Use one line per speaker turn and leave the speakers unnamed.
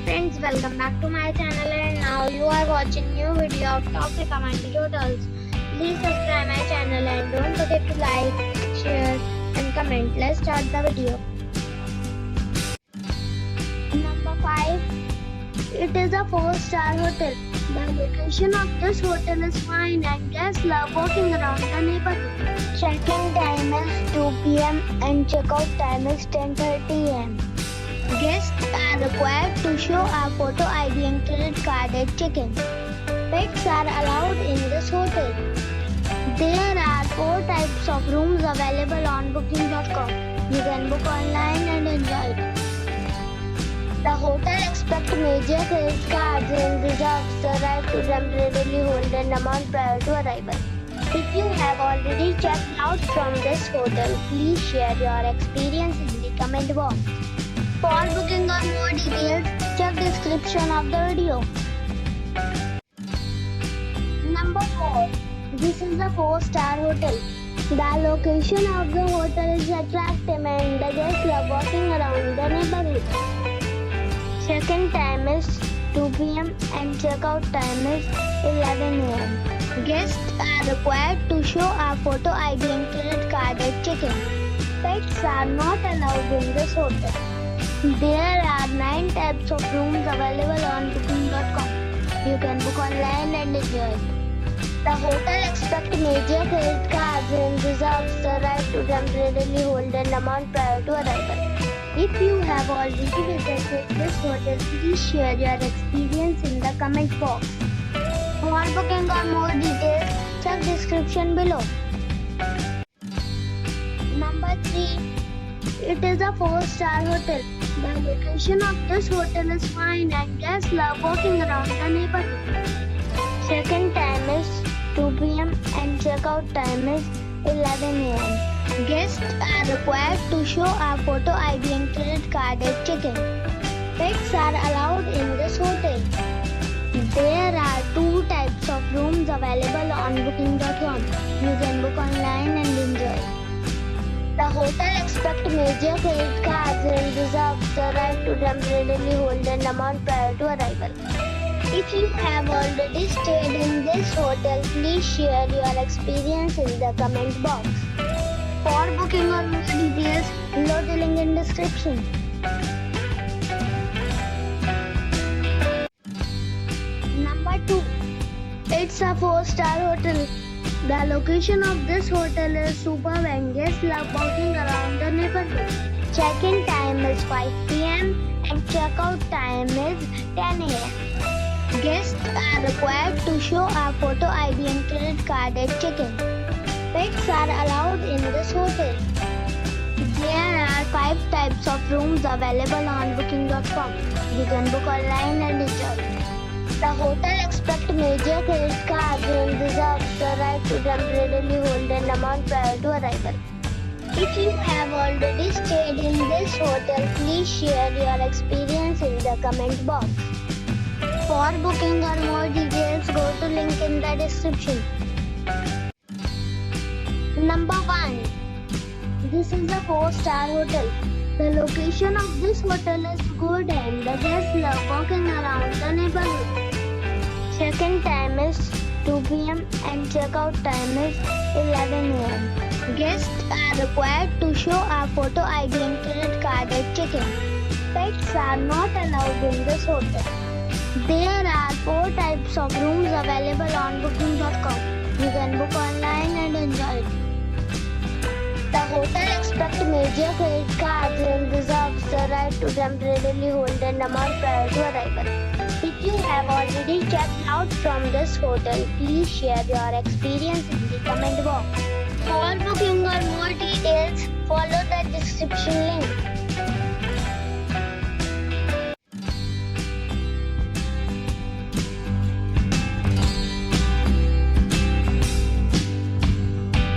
friends, welcome back to my channel and now you are watching new video of top recommended hotels. Please subscribe my channel and don't forget to like, share and comment. Let's start the video. Number 5. It is a 4-star hotel. The location of this hotel is fine and guests love walking around the neighborhood. Check-in time is 2 p.m. and check-out time is 10:30 a.m. Guests are required to show a photo ID and credit card at check-in. Pets are allowed in this hotel. There are 4 types of rooms available on booking.com. You can book online and enjoy it. The hotel expects major credit cards and reserves the right to temporarily hold an amount prior to arrival. If you have already checked out from this hotel, please share your experience in the comment box. For booking or more details, check description of the video. Number 4. This is a 4-star hotel. The location of the hotel is attractive and the guests love walking around the neighborhood. Check-in time is 2 p.m. and check-out time is 11 a.m. Guests are required to show a photo ID and credit card at check-in. Pets are not allowed in this hotel. There are 9 types of rooms available on booking.com. You can book online and enjoy it. The hotel expects major credit cards and reserves the right to temporarily hold an amount prior to arrival. If you have already visited this hotel, please share your experience in the comment box. For booking or more details, check description below. Number 3. It is a 4-star hotel. The location of this hotel is fine and guests love walking around the neighborhood. Check-in time is 2 p.m. and check-out time is 11 a.m. Guests are required to show a photo ID and credit card at check-in. Pets are allowed in this hotel. There are 2 types of rooms available on booking.com. You can book online and enjoy it. The hotel expects major credit cards and reserves the right to temporarily hold an amount prior to arrival. If you have already stayed in this hotel, please share your experience in the comment box. For booking or more details, below the link in description. Number 2. It's a 4-star hotel. The location of this hotel is superb and guests love walking around the neighborhood. Check-in time is 5 p.m. and check-out time is 10 a.m. Guests are required to show a photo ID and credit card at check-in. Pets are allowed in this hotel. There are 5 types of rooms available on booking.com. You can book online and enjoy it. The hotel expects major credit cards and reserves the right to temporarily hold an amount prior to arrival. If you have already stayed in this hotel, please share your experience in the comment box. For booking or more details, go to link in the description. Number 1. This is a 4-star hotel. The location of this hotel is good and the guests love walking around the neighborhood. Check-in time is 2 p.m. and check-out time is 11 a.m. Guests are required to show a photo ID and credit card at check-in. Pets are not allowed in this hotel. There are 4 types of rooms available on booking.com. You can book online and enjoy it. The hotel expects major credit cards and reserves the right to temporarily hold an amount prior to arrival. If you have already checked out from this hotel, please share your experience in the comment box. For booking or more details, follow the description link.